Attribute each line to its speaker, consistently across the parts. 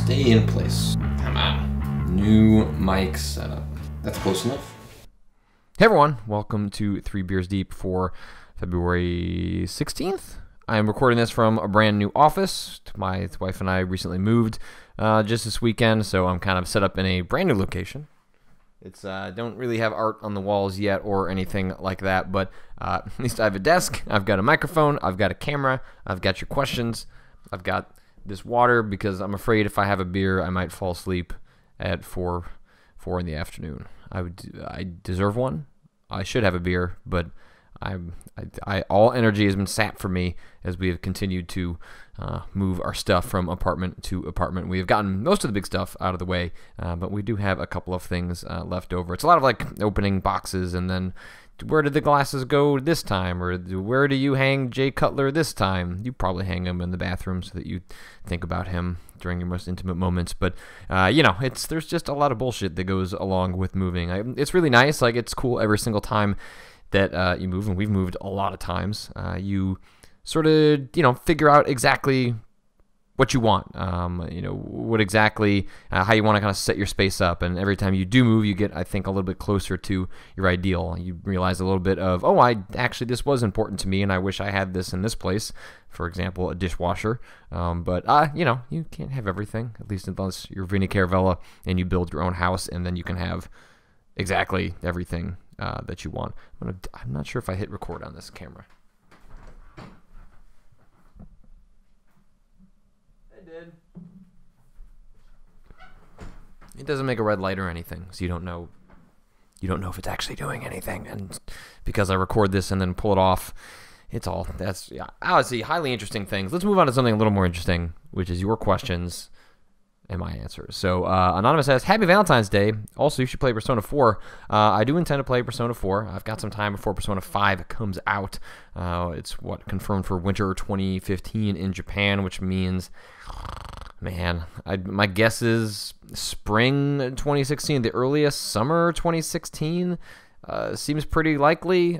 Speaker 1: Stay in place. Come on. New mic setup. That's close enough.
Speaker 2: Hey everyone, welcome to 3 Beers Deep for February 16th. I am recording this from a brand new office. My wife and I recently moved just this weekend, so I'm kind of set up in a brand new location. It's don't really have art on the walls yet or anything like that, but at least I have a desk, I've got a microphone, I've got a camera, I've got your questions, I've got this water because I'm afraid if I have a beer, I might fall asleep at 4 in the afternoon. I deserve one. I should have a beer, but all energy has been sapped from me as we have continued to move our stuff from apartment to apartment. We have gotten most of the big stuff out of the way, but we do have a couple of things left over. It's a lot of like opening boxes and then where did the glasses go this time, or where do you hang Jay Cutler this time? You probably hang him in the bathroom so that you think about him during your most intimate moments. But there's just a lot of bullshit that goes along with moving. It's really nice. Like, it's cool every single time that you move, and we've moved a lot of times. You sort of figure out exactly what you want, what exactly, how you want to kind of set your space up. And every time you do move, you get, I think, a little bit closer to your ideal. You realize a little bit of, this was important to me, and I wish I had this in this place. For example, a dishwasher. But you can't have everything, at least unless you're Vinny Caravella and you build your own house, and then you can have exactly everything that you want. I'm not sure if I hit record on this camera. It doesn't make a red light or anything, so you don't know if it's actually doing anything. And because I record this and then pull it off, obviously highly interesting things. Let's move on to something a little more interesting, which is your questions and my answers. So Anonymous says, Happy Valentine's Day. Also, you should play Persona 4. I do intend to play Persona 4. I've got some time before Persona 5 comes out. It's confirmed for winter 2015 in Japan, which means, man, my guess is spring 2016, the earliest summer 2016. Seems pretty likely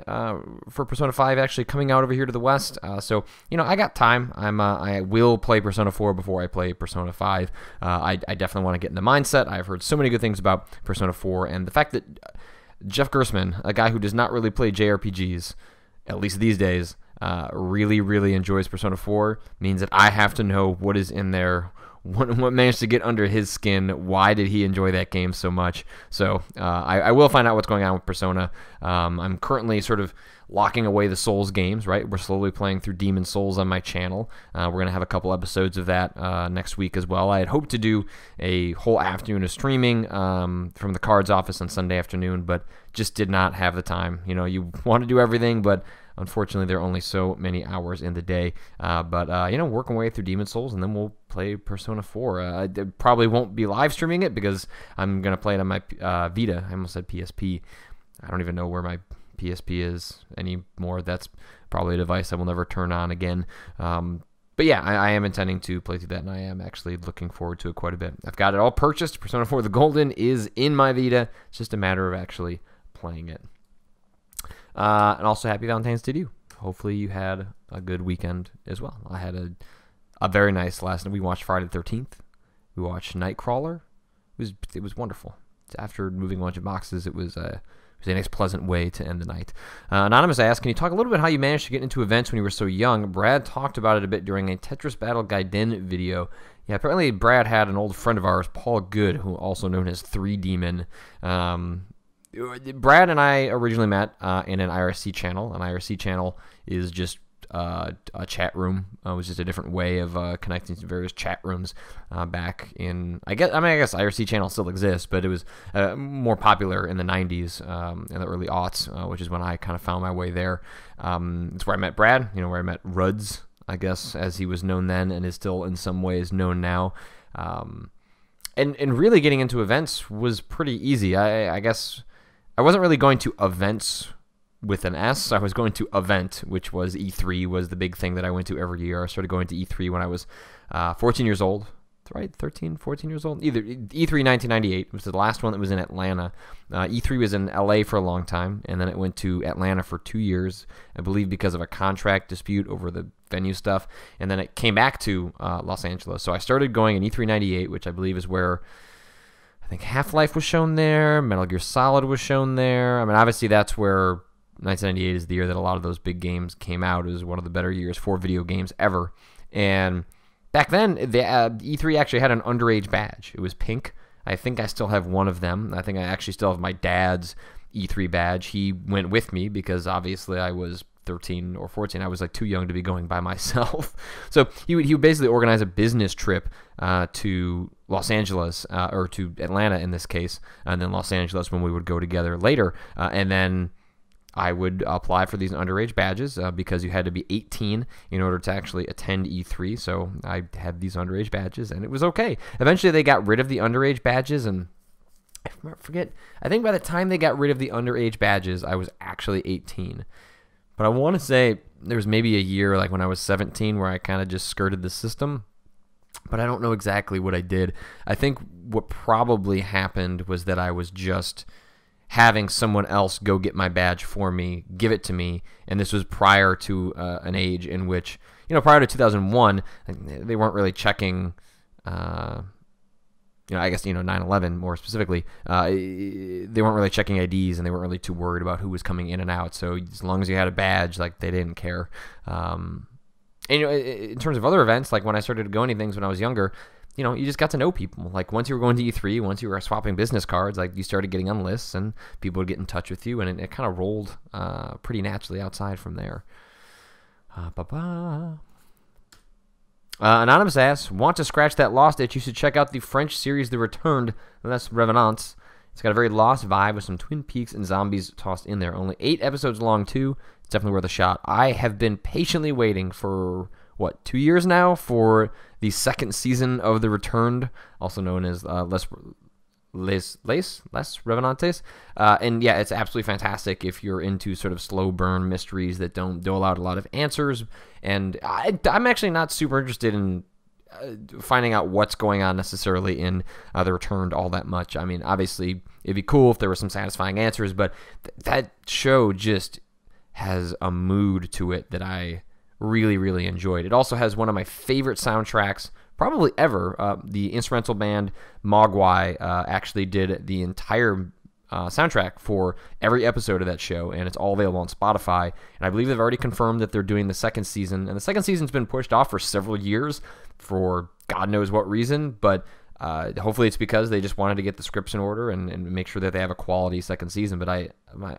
Speaker 2: for Persona 5 actually coming out over here to the West. So I got time. I will play Persona 4 before I play Persona 5. I definitely want to get in the mindset. I've heard so many good things about Persona 4, and the fact that Jeff Gerstmann, a guy who does not really play JRPGs, at least these days, really, really enjoys Persona 4, means that I have to know what is in there. What managed to get under his skin? Why did he enjoy that game so much? So I will find out what's going on with Persona. I'm currently sort of locking away the Souls games, right? We're slowly playing through Demon Souls on my channel. We're going to have a couple episodes of that next week as well. I had hoped to do a whole afternoon of streaming from the cards office on Sunday afternoon, but just did not have the time. You want to do everything, but unfortunately, there are only so many hours in the day. Working way through Demon Souls, and then we'll play Persona 4. I probably won't be live streaming it because I'm going to play it on my Vita. I almost said PSP. I don't even know where my PSP is anymore. That's probably a device I will never turn on again. But yeah, I am intending to play through that, and I am actually looking forward to it quite a bit. I've got it all purchased. Persona 4 The Golden is in my Vita. It's just a matter of actually playing it. And also, Happy Valentine's Day to you. Hopefully you had a good weekend as well. I had a very nice last night. We watched Friday the 13th. We watched Nightcrawler. It was wonderful. After moving a bunch of boxes, it was a nice, pleasant way to end the night. Anonymous asked, can you talk a little bit how you managed to get into events when you were so young? Brad talked about it a bit during a Tetris Battle Gaiden video. Yeah, apparently Brad had an old friend of ours, Paul Good, who also known as 3 Demon. Brad and I originally met in an IRC channel. An IRC channel is just a chat room. It was just a different way of connecting to various chat rooms back in, I guess IRC channel still exists, but it was more popular in the 90s, in the early aughts, which is when I kind of found my way there. It's where I met Brad, where I met Ruds, I guess, as he was known then and is still in some ways known now. And really getting into events was pretty easy. I guess I wasn't really going to events with an S. I was going to event, which was E3 was the big thing that I went to every year. I started going to E3 when I was 14 years old. right? 13, 14 years old? Either E3 1998 was the last one that was in Atlanta. E3 was in LA for a long time, and then it went to Atlanta for 2 years, I believe because of a contract dispute over the venue stuff, and then it came back to Los Angeles. So I started going in E3 98, which I believe is where I think Half-Life was shown there, Metal Gear Solid was shown there. I mean, obviously that's where 1998 is the year that a lot of those big games came out. It was one of the better years for video games ever. And back then, the E3 actually had an underage badge. It was pink. I think I still have one of them. I think I actually still have my dad's E3 badge. He went with me because obviously I was 13 or 14. I was like too young to be going by myself. So he would basically organize a business trip to Los Angeles, or to Atlanta in this case, and then Los Angeles when we would go together later. And then I would apply for these underage badges because you had to be 18 in order to actually attend E3. So I had these underage badges, and it was okay. Eventually, they got rid of the underage badges, and I forget. I think by the time they got rid of the underage badges, I was actually 18. But I want to say there was maybe a year, like when I was 17, where I kind of just skirted the system. But I don't know exactly what I did. I think what probably happened was that I was just having someone else go get my badge for me, give it to me, and this was prior to an age in which, prior to 2001, they weren't really checking, I guess, 9/11 more specifically, they weren't really checking IDs, and they weren't really too worried about who was coming in and out, so as long as you had a badge, like, they didn't care. And, in terms of other events, like when I started going to things when I was younger, you just got to know people. Like once you were going to E3, once you were swapping business cards, like you started getting on lists and people would get in touch with you, and it kind of rolled pretty naturally outside from there. Anonymous asks, want to scratch that lost itch? You should check out the French series The Returned. That's Revenants. It's got a very lost vibe with some Twin Peaks and zombies tossed in there. Only 8 episodes long too. It's definitely worth a shot. I have been patiently waiting for 2 years now for the second season of The Returned, also known as Les Revenantes. And yeah, it's absolutely fantastic if you're into sort of slow burn mysteries that don't dole out a lot of answers. And I'm actually not super interested in finding out what's going on necessarily in The Returned all that much. I mean, obviously, it'd be cool if there were some satisfying answers, but that show just has a mood to it that I really, really enjoyed. It also has one of my favorite soundtracks probably ever. The instrumental band Mogwai actually did the entire soundtrack for every episode of that show, and it's all available on Spotify. And I believe they've already confirmed that they're doing the second season, and the second season's been pushed off for several years for God knows what reason, but hopefully it's because they just wanted to get the scripts in order and make sure that they have a quality second season. But I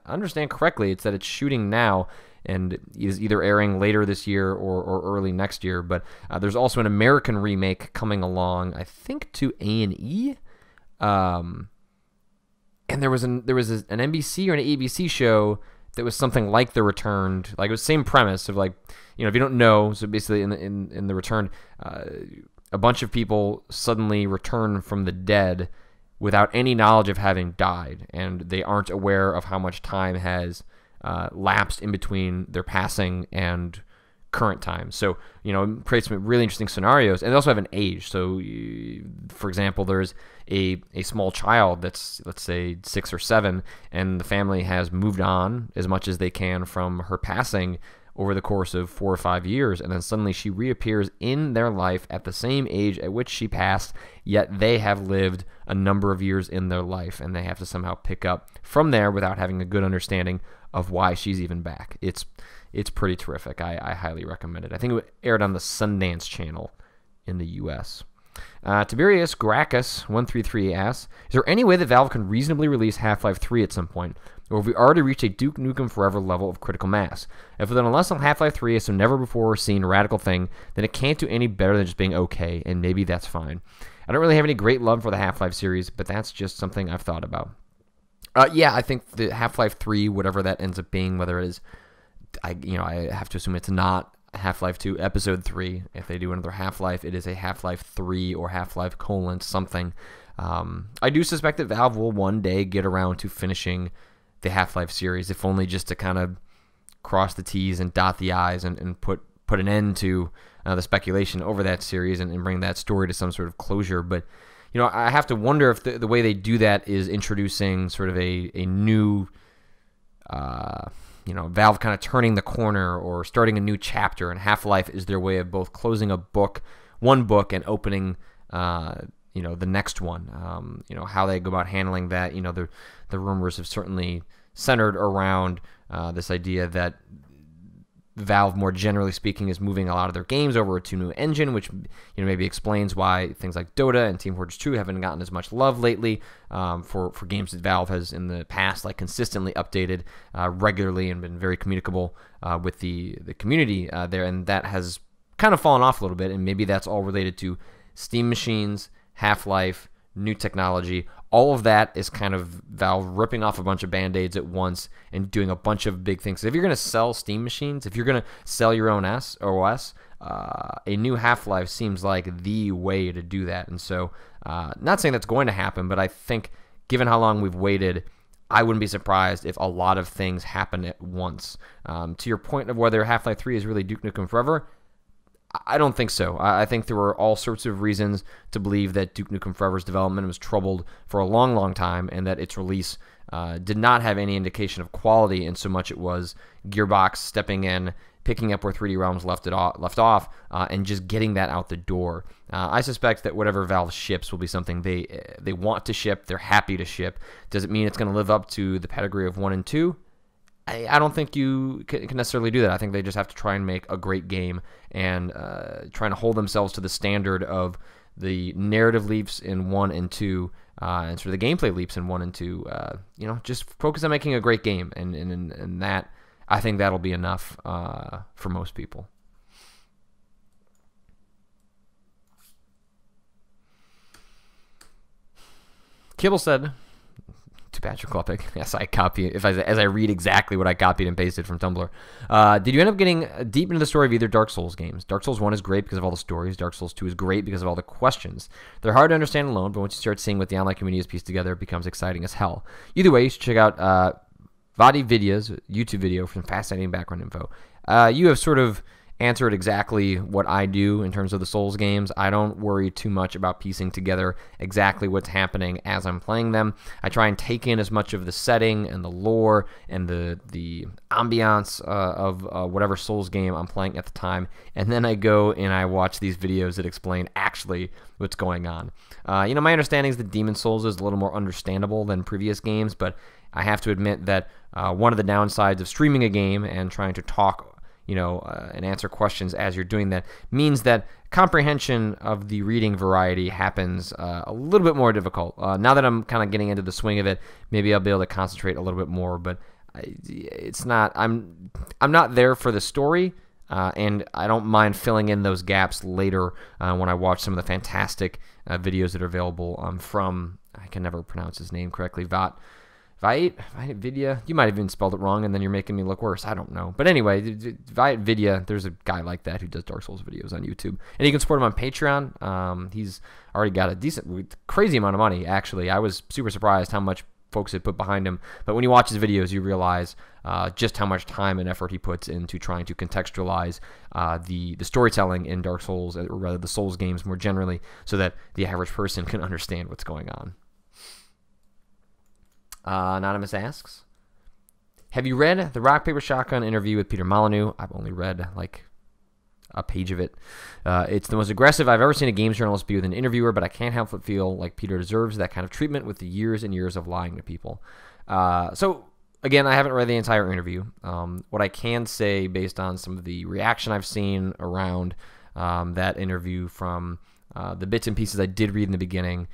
Speaker 2: understand correctly, it's that it's shooting now and is either airing later this year or early next year. But there's also an American remake coming along, I think, to A&E. And there was an NBC or an ABC show that was something like The Returned. Like, it was the same premise of, like, if you don't know, so basically in The Returned, a bunch of people suddenly return from the dead without any knowledge of having died, and they aren't aware of how much time has lapsed in between their passing and current time. So, it creates some really interesting scenarios, and they also have an age. So, for example, there's a small child that's, let's say, 6 or 7, and the family has moved on as much as they can from her passing over the course of 4 or 5 years, and then suddenly she reappears in their life at the same age at which she passed, yet they have lived a number of years in their life, and they have to somehow pick up from there without having a good understanding of why she's even back. It's pretty terrific. I highly recommend it. I think it aired on the Sundance Channel in the U.S. Tiberius Gracchus 133 asks, is there any way that Valve can reasonably release Half-Life 3 at some point? Or have we already reached a Duke Nukem Forever level of critical mass? If with an unless Half-Life 3 is some never-before-seen radical thing, then it can't do any better than just being okay, and maybe that's fine. I don't really have any great love for the Half-Life series, but that's just something I've thought about. Yeah, I think the Half-Life 3, whatever that ends up being, whether it is, I have to assume it's not Half-Life 2 Episode 3. If they do another Half-Life, it is a Half-Life 3 or Half-Life : something. I do suspect that Valve will one day get around to finishing the Half-Life series, if only just to kind of cross the T's and dot the I's and put put an end to the speculation over that series and bring that story to some sort of closure. But I have to wonder if the way they do that is introducing sort of a new, Valve kind of turning the corner or starting a new chapter. And Half-Life is their way of both closing one book, and opening, the next one. How they go about handling that. The rumors have certainly centered around this idea that Valve, more generally speaking, is moving a lot of their games over to a new engine, which maybe explains why things like Dota and Team Fortress 2 haven't gotten as much love lately for games that Valve has in the past consistently updated regularly and been very communicable with the community there, and that has kind of fallen off a little bit, and maybe that's all related to Steam machines, Half-Life, new technology. All of that is kind of Valve ripping off a bunch of Band-Aids at once and doing a bunch of big things. If you're going to sell Steam machines, if you're going to sell your own OS, a new Half-Life seems like the way to do that. And so, not saying that's going to happen, but I think given how long we've waited, I wouldn't be surprised if a lot of things happen at once. To your point of whether Half-Life 3 is really Duke Nukem Forever, I don't think so. I think there were all sorts of reasons to believe that Duke Nukem Forever's development was troubled for a long, long time, and that its release did not have any indication of quality in so much it was Gearbox stepping in, picking up where 3D Realms left off, and just getting that out the door. I suspect that whatever Valve ships will be something they want to ship, they're happy to ship. Does it mean it's going to live up to the pedigree of 1 and 2? I don't think you can necessarily do that. I think they just have to try and make a great game and trying to hold themselves to the standard of the narrative leaps in 1 and 2 and sort of the gameplay leaps in 1 and 2. Just focus on making a great game, and that, I think that'll be enough for most people. Kibble said, to Patrick Klepek, yes, I copy as I read exactly what I copied and pasted from Tumblr. Did you end up getting deep into the story of either Dark Souls games? Dark Souls 1 is great because of all the stories. Dark Souls 2 is great because of all the questions. They're hard to understand alone, but once you start seeing what the online community has pieced together, it becomes exciting as hell. Either way, you should check out Vadi Vidya's YouTube video for some fascinating background info. You have sort of answered exactly what I do in terms of the Souls games. I don't worry too much about piecing together exactly what's happening as I'm playing them. I try and take in as much of the setting and the lore and the ambiance of whatever Souls game I'm playing at the time, and then I go and I watch these videos that explain actually what's going on. My understanding is that Demon's Souls is a little more understandable than previous games, but I have to admit that one of the downsides of streaming a game and trying to talk and answer questions as you're doing that means that comprehension of the reading variety happens a little bit more difficult. Now that I'm kind of getting into the swing of it, maybe I'll be able to concentrate a little bit more, but it's not, I'm not there for the story, and I don't mind filling in those gaps later when I watch some of the fantastic videos that are available from, I can never pronounce his name correctly, Vidya. You might have even spelled it wrong, and then you're making me look worse. I don't know. But anyway, Vidya, there's a guy like that who does Dark Souls videos on YouTube. And you can support him on Patreon. He's already got a crazy amount of money, actually. I was super surprised how much folks had put behind him. But when you watch his videos, you realize just how much time and effort he puts into trying to contextualize the storytelling in Dark Souls, or rather the Souls games more generally, so that the average person can understand what's going on. Anonymous asks, have you read the Rock, Paper, Shotgun interview with Peter Molyneux? I've only read like a page of it. It's the most aggressive I've ever seen a games journalist be with an interviewer, but I can't help but feel like Peter deserves that kind of treatment with the years and years of lying to people. So, again, I haven't read the entire interview. What I can say, based on some of the reaction I've seen around that interview from the bits and pieces I did read in the beginning,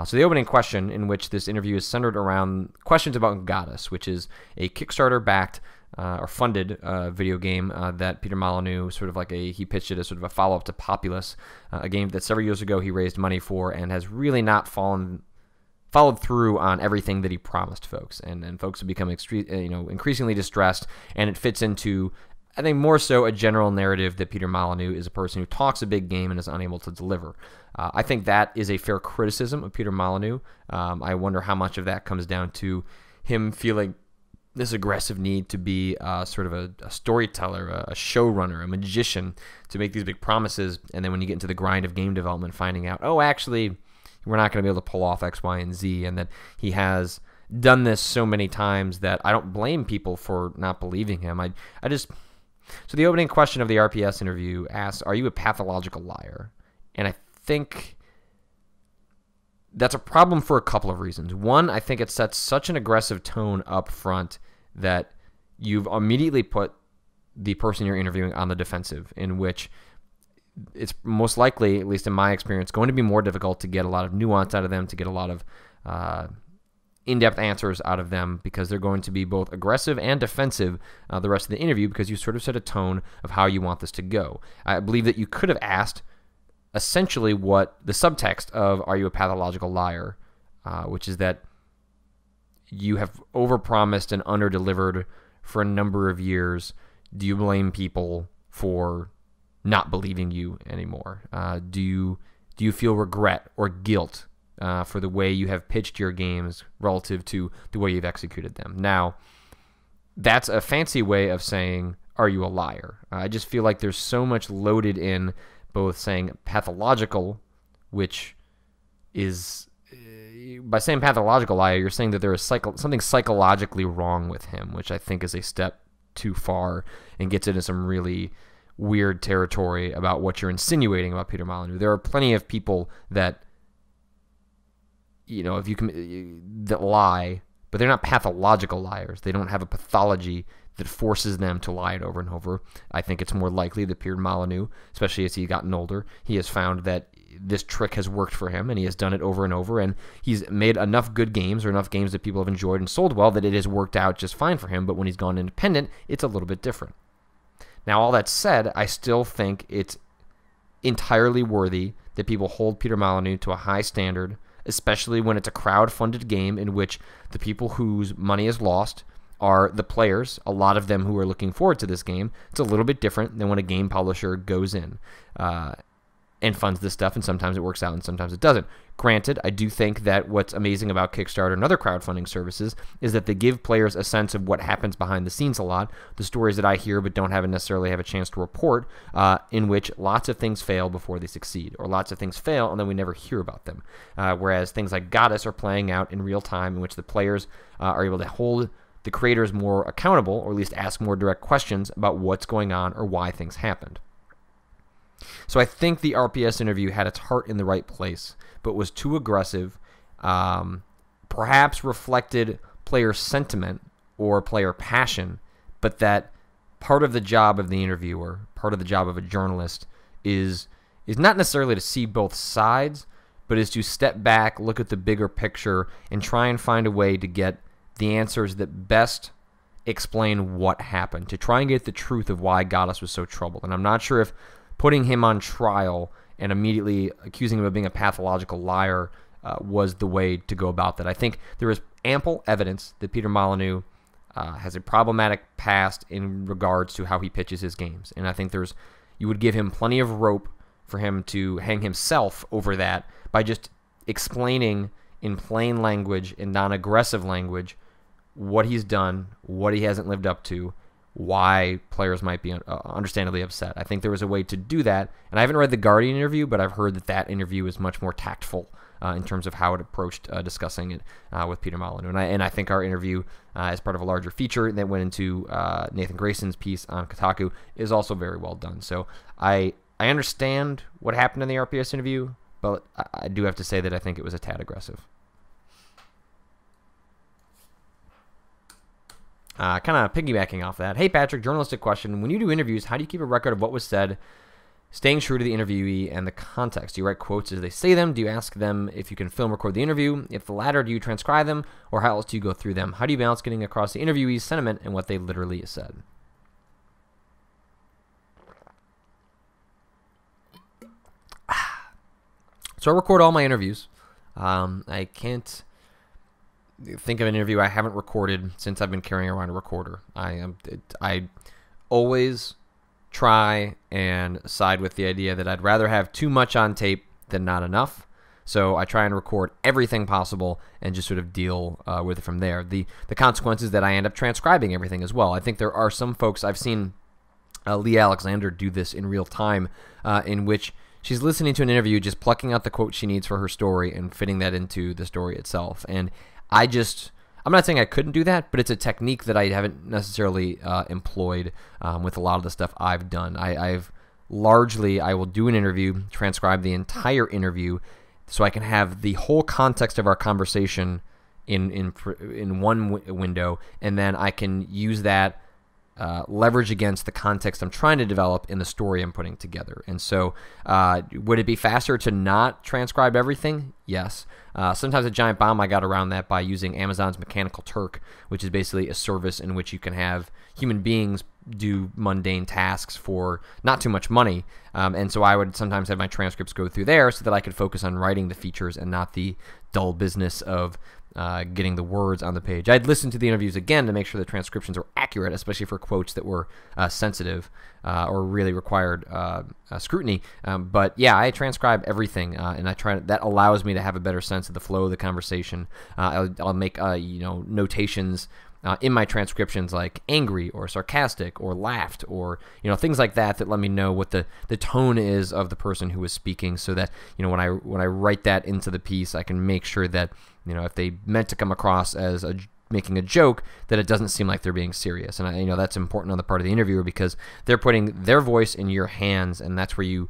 Speaker 2: so the opening question, in which this interview is centered around questions about Goddess, which is a Kickstarter-backed or funded video game that Peter Molyneux he pitched it as sort of a follow-up to Populous, a game that several years ago he raised money for and has really not followed through on everything that he promised folks, and folks have become increasingly distressed, and it fits into, I think, more so a general narrative that Peter Molyneux is a person who talks a big game and is unable to deliver. I think that is a fair criticism of Peter Molyneux. I wonder how much of that comes down to him feeling this aggressive need to be sort of a storyteller, a showrunner, a magician, to make these big promises, and then when you get into the grind of game development, finding out, oh, actually, we're not going to be able to pull off X, Y, and Z, and that he has done this so many times that I don't blame people for not believing him. So the opening question of the RPS interview asks, are you a pathological liar? And I think that's a problem for a couple of reasons. One, I think it sets such an aggressive tone up front that you've immediately put the person you're interviewing on the defensive, in which it's most likely, at least in my experience, going to be more difficult to get a lot of nuance out of them, to get a lot of in-depth answers out of them, because they're going to be both aggressive and defensive the rest of the interview, because you sort of set a tone of how you want this to go. I believe that you could have asked essentially what the subtext of "Are you a pathological liar?" Which is that you have overpromised and underdelivered for a number of years. Do you blame people for not believing you anymore? Do you feel regret or guilt for the way you have pitched your games relative to the way you've executed them? Now, that's a fancy way of saying, are you a liar? I just feel like there's so much loaded in both saying pathological, which is, by saying pathological liar, you're saying that there is something psychologically wrong with him, which I think is a step too far and gets into some really weird territory about what you're insinuating about Peter Molyneux. There are plenty of people that, if you can, that lie, but they're not pathological liars. They don't have a pathology that forces them to lie it over and over. I think it's more likely that Peter Molyneux, especially as he's gotten older, he has found that this trick has worked for him, and he has done it over and over, and he's made enough good games, or enough games that people have enjoyed and sold well, that it has worked out just fine for him. But when he's gone independent, it's a little bit different. Now, all that said, I still think it's entirely worthy that people hold Peter Molyneux to a high standard, especially when it's a crowd-funded game in which the people whose money is lost are the players, a lot of them who are looking forward to this game. It's a little bit different than when a game publisher goes in and funds this stuff, and sometimes it works out and sometimes it doesn't. Granted, I do think that what's amazing about Kickstarter and other crowdfunding services is that they give players a sense of what happens behind the scenes a lot, the stories that I hear but don't necessarily have a chance to report, in which lots of things fail before they succeed, or lots of things fail and then we never hear about them. Whereas things like Goddess are playing out in real time, in which the players are able to hold the creators more accountable, or at least ask more direct questions about what's going on or why things happened. So I think the RPS interview had its heart in the right place, but was too aggressive, perhaps reflected player sentiment or player passion, but that part of the job of the interviewer, part of the job of a journalist, is not necessarily to see both sides, but is to step back, look at the bigger picture, and try and find a way to get the answers that best explain what happened, to try and get the truth of why Goddess was so troubled. And I'm not sure if putting him on trial and immediately accusing him of being a pathological liar was the way to go about that. I think there is ample evidence that Peter Molyneux has a problematic past in regards to how he pitches his games. And I think you would give him plenty of rope for him to hang himself over that by just explaining in plain language, in non-aggressive language, what he's done, what he hasn't lived up to, why players might be understandably upset. I think there was a way to do that, and I haven't read the Guardian interview, but I've heard that interview is much more tactful in terms of how it approached discussing it with Peter Molyneux. And I think our interview, as part of a larger feature that went into Nathan Grayson's piece on Kotaku, is also very well done. So I understand what happened in the RPS interview, but I do have to say that I think it was a tad aggressive. Kind of piggybacking off that. Hey, Patrick, journalistic question. When you do interviews, how do you keep a record of what was said, staying true to the interviewee and the context? Do you write quotes as they say them? Do you ask them if you can film record the interview? If the latter, do you transcribe them? Or how else do you go through them? How do you balance getting across the interviewee's sentiment and what they literally said? So I record all my interviews. I can't think of an interview I haven't recorded since I've been carrying around a recorder. I always try and side with the idea that I'd rather have too much on tape than not enough. So I try and record everything possible and just sort of deal with it from there. The consequence is that I end up transcribing everything as well. I think there are some folks, I've seen Lee Alexander do this in real time, in which she's listening to an interview, just plucking out the quote she needs for her story and fitting that into the story itself. And I'm not saying I couldn't do that, but it's a technique that I haven't necessarily employed with a lot of the stuff I've done. I will do an interview, transcribe the entire interview, so I can have the whole context of our conversation in one window, and then I can use that leverage against the context I'm trying to develop in the story I'm putting together. And so would it be faster to not transcribe everything? Yes. Sometimes at Giant Bomb I got around that by using Amazon's Mechanical Turk, which is basically a service in which you can have human beings do mundane tasks for not too much money. And so I would sometimes have my transcripts go through there so that I could focus on writing the features and not the dull business of getting the words on the page. I'd listen to the interviews again to make sure the transcriptions were accurate, especially for quotes that were sensitive or really required scrutiny. But yeah, I transcribe everything, and that allows me to have a better sense of the flow of the conversation. I'll make notations in my transcriptions like angry or sarcastic or laughed or things like that let me know what the tone is of the person who is speaking, so that when I write that into the piece, I can make sure that if they meant to come across as making a joke, that it doesn't seem like they're being serious. And that's important on the part of the interviewer, because they're putting their voice in your hands, and that's where you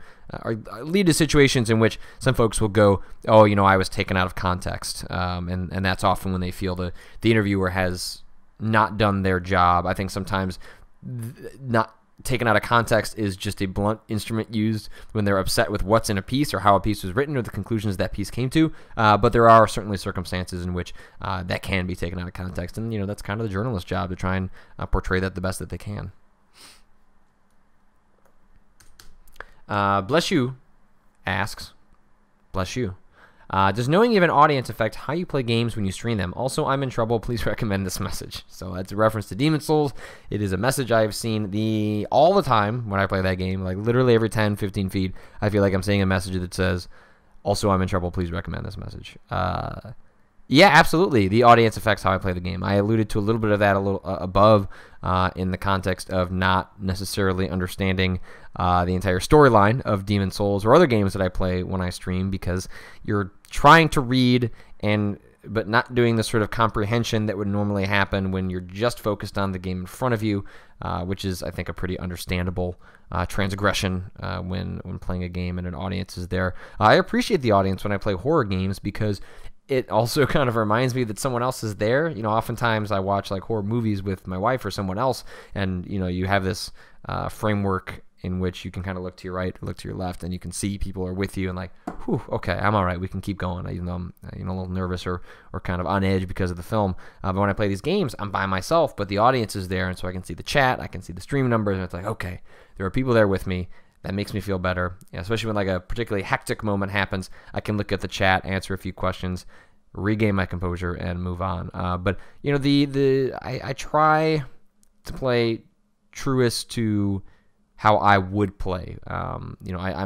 Speaker 2: lead to situations in which some folks will go, oh, I was taken out of context, and that's often when they feel the interviewer has not done their job. I think sometimes not taken out of context is just a blunt instrument used when they're upset with what's in a piece or how a piece was written or the conclusions that piece came to. But there are certainly circumstances in which that can be taken out of context, and that's kind of the journalist's job to try and portray that the best that they can. Bless You asks, bless you. Does knowing you have an audience affect how you play games when you stream them? Also, I'm in trouble. Please recommend this message. So that's a reference to Demon's Souls. It is a message I have seen all the time when I play that game. Like literally every 10, 15 feet, I feel like I'm seeing a message that says, also, I'm in trouble. Please recommend this message. Yeah, absolutely. The audience affects how I play the game. I alluded to a little bit of that a little above in the context of not necessarily understanding the entire storyline of Demon's Souls or other games that I play when I stream, because you're trying to read but not doing the sort of comprehension that would normally happen when you're just focused on the game in front of you, which is, I think, a pretty understandable transgression when playing a game and an audience is there. I appreciate the audience when I play horror games, because it also kind of reminds me that someone else is there. Oftentimes I watch like horror movies with my wife or someone else, and you have this framework in which you can kind of look to your right, look to your left, and you can see people are with you, and like, whew, okay, I'm all right, we can keep going, even though I'm a little nervous or kind of on edge because of the film. But when I play these games, I'm by myself, but the audience is there, and so I can see the chat, I can see the stream numbers, and it's like, okay, there are people there with me. That makes me feel better, especially when like a particularly hectic moment happens. I can look at the chat, answer a few questions, regain my composure, and move on. But I try to play truest to how I would play. I'm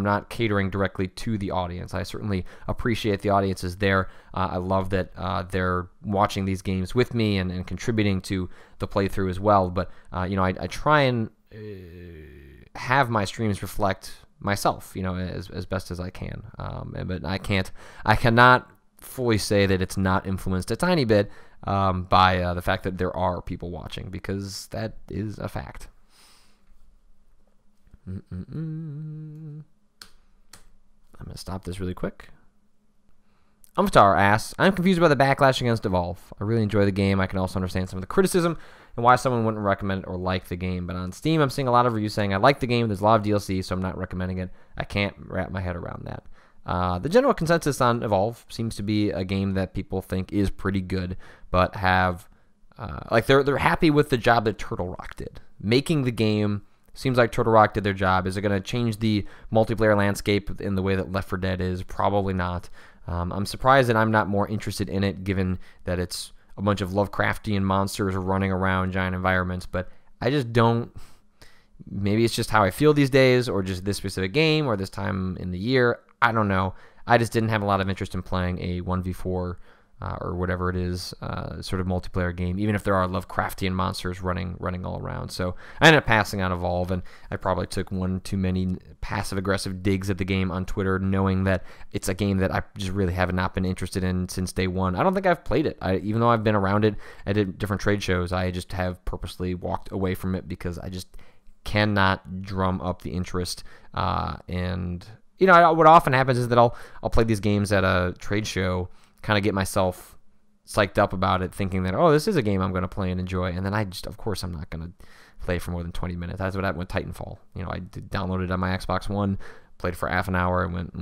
Speaker 2: not catering directly to the audience. I certainly appreciate the audience is there. I love that they're watching these games with me and contributing to the playthrough as well. But I try and have my streams reflect myself, as best as I can. But I cannot fully say that it's not influenced a tiny bit by the fact that there are people watching, because that is a fact. I'm going to stop this really quick. Umftar asks, I'm confused about the backlash against Evolve. I really enjoy the game. I can also understand some of the criticism and why someone wouldn't recommend it or like the game. But on Steam, I'm seeing a lot of reviews saying I like the game. There's a lot of DLC, so I'm not recommending it. I can't wrap my head around that. The general consensus on Evolve seems to be a game that people think is pretty good, but have they're happy with the job that Turtle Rock did. Making the game seems like Turtle Rock did their job. Is it going to change the multiplayer landscape in the way that Left 4 Dead is? Probably not. I'm surprised that I'm not more interested in it, given that it's a bunch of Lovecraftian monsters running around giant environments, but I just don't. Maybe it's just how I feel these days, or just this specific game, or this time in the year. I don't know. I just didn't have a lot of interest in playing a 1v4 or whatever it is, sort of multiplayer game, even if there are Lovecraftian monsters running all around. So I ended up passing on Evolve, and I probably took one too many passive-aggressive digs at the game on Twitter, knowing that it's a game that I just really have not been interested in since day one. I don't think I've played it. Even though I've been around it at different trade shows, I just have purposely walked away from it because I just cannot drum up the interest. And what often happens is that I'll play these games at a trade show, kind of get myself psyched up about it, thinking that, oh, this is a game I'm going to play and enjoy. And then of course, I'm not going to play for more than 20 minutes. That's what happened with Titanfall. I downloaded it on my Xbox One, played for half an hour, and went,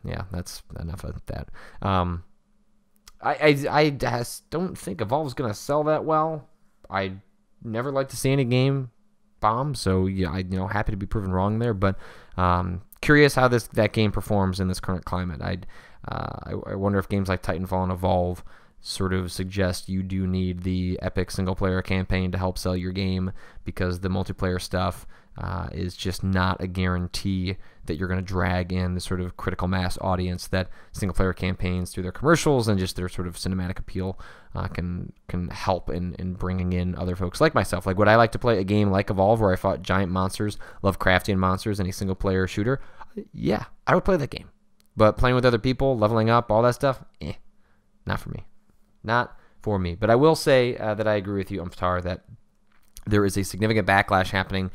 Speaker 2: yeah, that's enough of that. I just don't think Evolve's going to sell that well. I never like to see any game bomb, so yeah, happy to be proven wrong there. But curious how that game performs in this current climate. I wonder if games like Titanfall and Evolve sort of suggest you do need the epic single-player campaign to help sell your game, because the multiplayer stuff is just not a guarantee that you're going to drag in the sort of critical mass audience that single-player campaigns, through their commercials and just their sort of cinematic appeal, can help in bringing in other folks like myself. Like, would I like to play a game like Evolve where I fought giant monsters, Lovecraftian monsters, in a single-player shooter? Yeah, I would play that game. But playing with other people, leveling up, all that stuff, not for me. Not for me. But I will say that I agree with you, Umftar, that there is a significant backlash happening,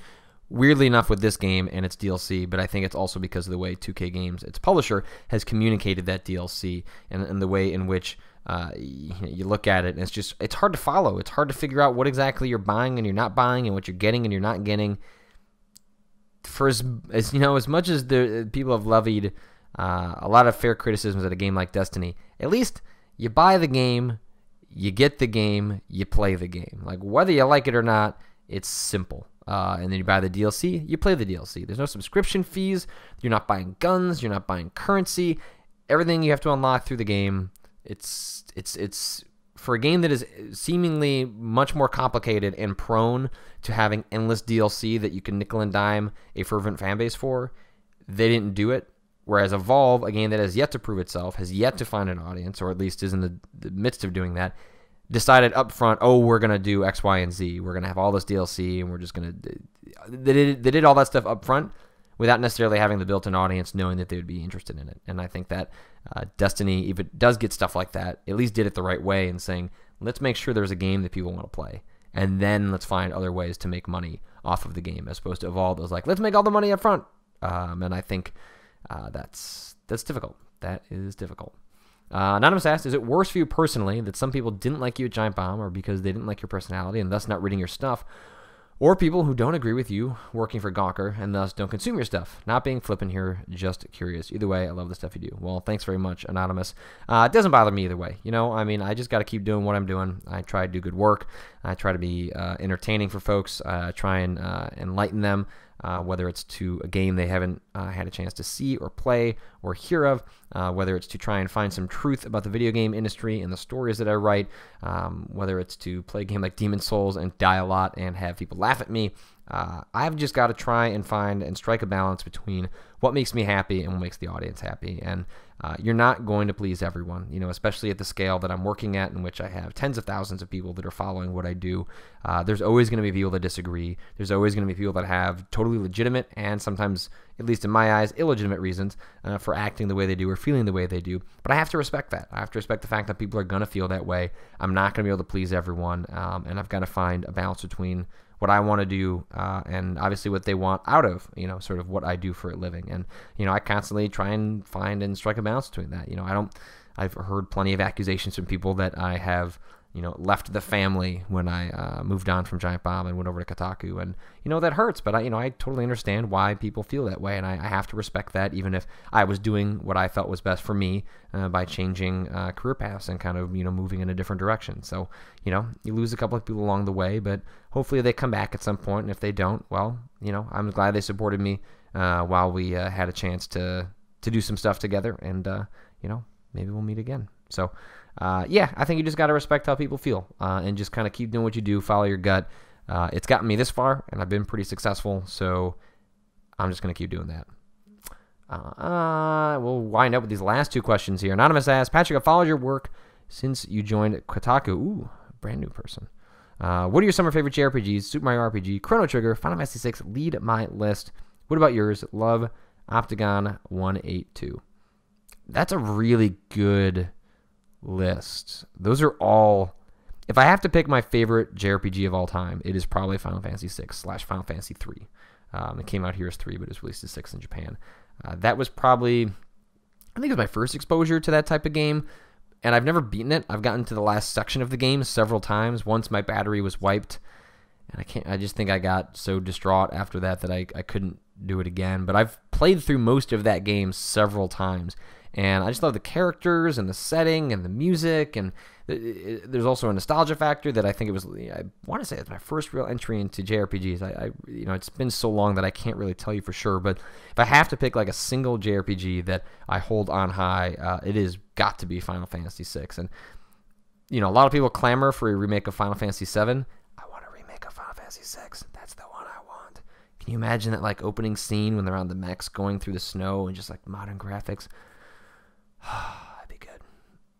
Speaker 2: weirdly enough, with this game and its DLC, but I think it's also because of the way 2K Games, its publisher, has communicated that DLC and the way in which you look at it, and it's hard to follow. It's hard to figure out what exactly you're buying and you're not buying, and what you're getting and you're not getting. For as much as the people have levied a lot of fair criticisms at a game like Destiny, at least you buy the game, you get the game, you play the game. Like, whether you like it or not, it's simple. And then you buy the DLC, you play the DLC. There's no subscription fees. You're not buying guns. You're not buying currency. Everything you have to unlock through the game. It's for a game that is seemingly much more complicated and prone to having endless DLC that you can nickel and dime a fervent fan base for. They didn't do it. Whereas Evolve, a game that has yet to prove itself, has yet to find an audience, or at least is in the midst of doing that, decided up front, we're going to do X, Y, and Z. We're going to have all this DLC, and we're just going to... They did all that stuff up front without necessarily having the built-in audience knowing that they would be interested in it. And I think that Destiny, if it does get stuff like that, at least did it the right way in saying, let's make sure there's a game that people want to play. And then let's find other ways to make money off of the game, as opposed to Evolve that was like, let's make all the money up front. And I think... that's difficult. That is difficult. Anonymous asked, is it worse for you personally that some people didn't like you at Giant Bomb, or because they didn't like your personality and thus not reading your stuff, or people who don't agree with you working for Gawker and thus don't consume your stuff? Not being flippant here, just curious. Either way, I love the stuff you do. Well, thanks very much, Anonymous. It doesn't bother me either way. I just got to keep doing what I'm doing. I try to do good work. I try to be entertaining for folks. I try and enlighten them. Whether it's to a game they haven't had a chance to see or play or hear of, whether it's to try and find some truth about the video game industry and the stories that I write, whether it's to play a game like Demon's Souls and die a lot and have people laugh at me. I've just got to try and find and strike a balance between what makes me happy and what makes the audience happy. And you're not going to please everyone, especially at the scale that I'm working at, in which I have tens of thousands of people that are following what I do. There's always going to be people that disagree. There's always going to be people that have totally legitimate and sometimes, at least in my eyes, illegitimate reasons for acting the way they do or feeling the way they do. But I have to respect that. I have to respect the fact that people are going to feel that way. I'm not going to be able to please everyone, and I've got to find a balance between what I want to do and obviously what they want out of, sort of what I do for a living. And, I constantly try and find and strike a balance between that. I've heard plenty of accusations from people that I have, left the family when I moved on from Giant Bomb and went over to Kotaku. And, that hurts, but I totally understand why people feel that way. And I have to respect that, even if I was doing what I felt was best for me by changing career paths and kind of, moving in a different direction. So, you lose a couple of people along the way, but hopefully they come back at some point. And if they don't, well, I'm glad they supported me while we had a chance to do some stuff together. And, maybe we'll meet again. So, I think you just got to respect how people feel and just kind of keep doing what you do, follow your gut. It's gotten me this far, and I've been pretty successful, so I'm just going to keep doing that. We'll wind up with these last two questions here. Anonymous asks, Patrick, I followed your work since you joined Kotaku. Ooh, brand new person. What are your summer favorite JRPGs? Super Mario RPG, Chrono Trigger, Final Fantasy VI lead my list. What about yours? Love, Optagon182. That's a really good list. Those are all... If I have to pick my favorite JRPG of all time, it is probably Final Fantasy VI/Final Fantasy III. It came out here as 3, but it was released as 6 in Japan. That was probably... I think it was my first exposure to that type of game. And I've never beaten it. I've gotten to the last section of the game several times. Once my battery was wiped, and I just think I got so distraught after that I couldn't do it again. But I've played through most of that game several times, and I just love the characters and the setting and the music, and there's also a nostalgia factor that I think it was. I want to say it's my first real entry into JRPGs. It's been so long that I can't really tell you for sure. But if I have to pick like a single JRPG that I hold on high, it is got to be Final Fantasy VI. And a lot of people clamor for a remake of Final Fantasy VII. I want a remake of Final Fantasy VI. That's the one I want. Can you imagine that like opening scene when they're on the mechs going through the snow and just like modern graphics? That'd be good.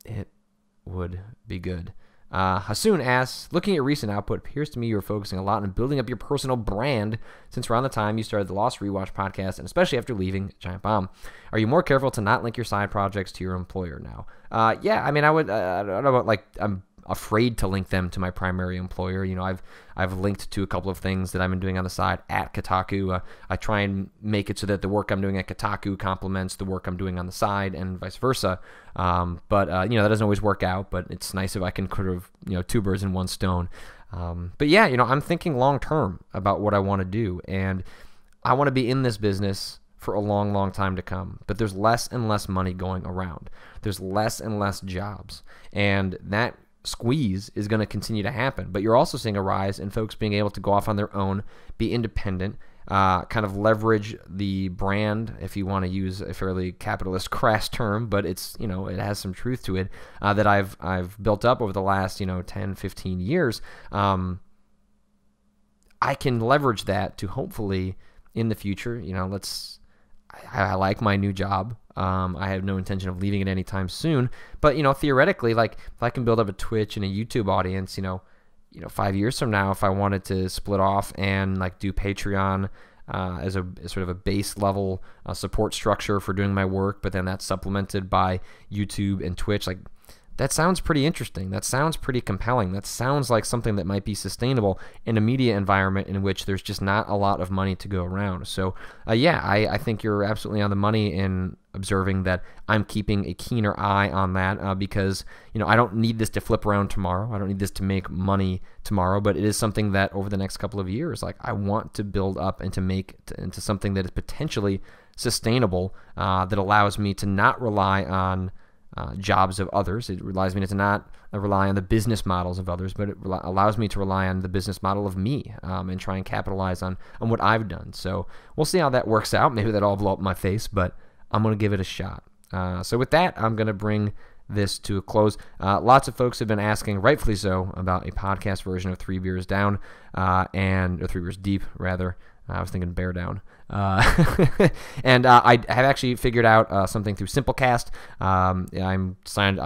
Speaker 2: It would be good. Hasoon asks, looking at recent output, appears to me you're focusing a lot on building up your personal brand since around the time you started the Lost Rewatch podcast, and especially after leaving Giant Bomb. Are you more careful to not link your side projects to your employer now? Yeah, I mean, I would. I don't know about like I'm afraid to link them to my primary employer. I've linked to a couple of things that I've been doing on the side at Kotaku. I try and make it so that the work I'm doing at Kotaku complements the work I'm doing on the side and vice versa. But that doesn't always work out, but it's nice if I can sort of, two birds in one stone. But yeah, I'm thinking long term about what I want to do, and I want to be in this business for a long, long time to come. But there's less and less money going around. There's less and less jobs, and that squeeze is going to continue to happen. But you're also seeing a rise in folks being able to go off on their own, be independent, kind of leverage the brand, if you want to use a fairly capitalist crass term, but it's, it has some truth to it, that I've built up over the last, 10, 15 years. I can leverage that to hopefully in the future, I like my new job. I have no intention of leaving it anytime soon. But, theoretically, like if I can build up a Twitch and a YouTube audience, 5 years from now, if I wanted to split off and like do Patreon as a sort of a base level support structure for doing my work, but then that's supplemented by YouTube and Twitch, like that sounds pretty interesting. That sounds pretty compelling. That sounds like something that might be sustainable in a media environment in which there's just not a lot of money to go around. So, I think you're absolutely on the money in observing that I'm keeping a keener eye on that because, I don't need this to flip around tomorrow. I don't need this to make money tomorrow, but it is something that over the next couple of years, like I want to build up and to make into something that is potentially sustainable, that allows me to not rely on jobs of others. It allows me to not rely on the business models of others, but it allows me to rely on the business model of me and try and capitalize on what I've done. So we'll see how that works out. Maybe that'll all blow up in my face, but I'm going to give it a shot. So with that, I'm going to bring this to a close. Lots of folks have been asking, rightfully so, about a podcast version of 3 Beers Down, or 3 Beers Deep, rather. I was thinking Bear Down. And I have actually figured out something through Simplecast. I've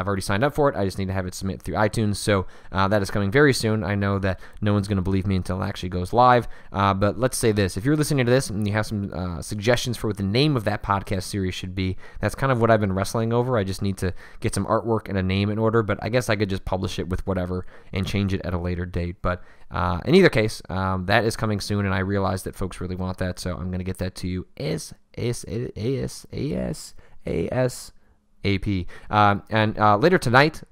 Speaker 2: already signed up for it. I just need to have it submit through iTunes. So that is coming very soon. I know that no one's going to believe me until it actually goes live. But let's say this. If you're listening to this and you have some suggestions for what the name of that podcast series should be, that's kind of what I've been wrestling over. I just need to get some artwork and a name in order. But I guess I could just publish it with whatever and change it at a later date. But in either case, that is coming soon, and I realize that folks really want that, so I'm going to get that to you ASAP. And later tonight,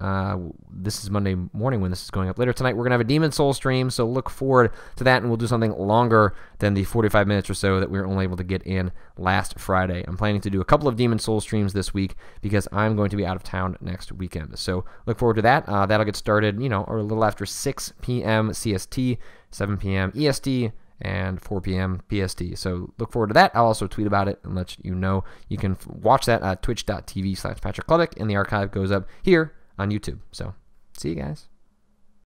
Speaker 2: this is Monday morning when this is going up. Later tonight, we're going to have a Demon Soul stream, so look forward to that, and we'll do something longer than the 45 minutes or so that we were only able to get in last Friday. I'm planning to do a couple of Demon Soul streams this week because I'm going to be out of town next weekend. So look forward to that. That'll get started, or a little after 6 p.m. CST, 7 p.m. EST, and 4 p.m. PST. So look forward to that. I'll also tweet about it and let you know. You can watch that at twitch.tv/Patrick Klepek, and the archive goes up here on YouTube. So see you guys.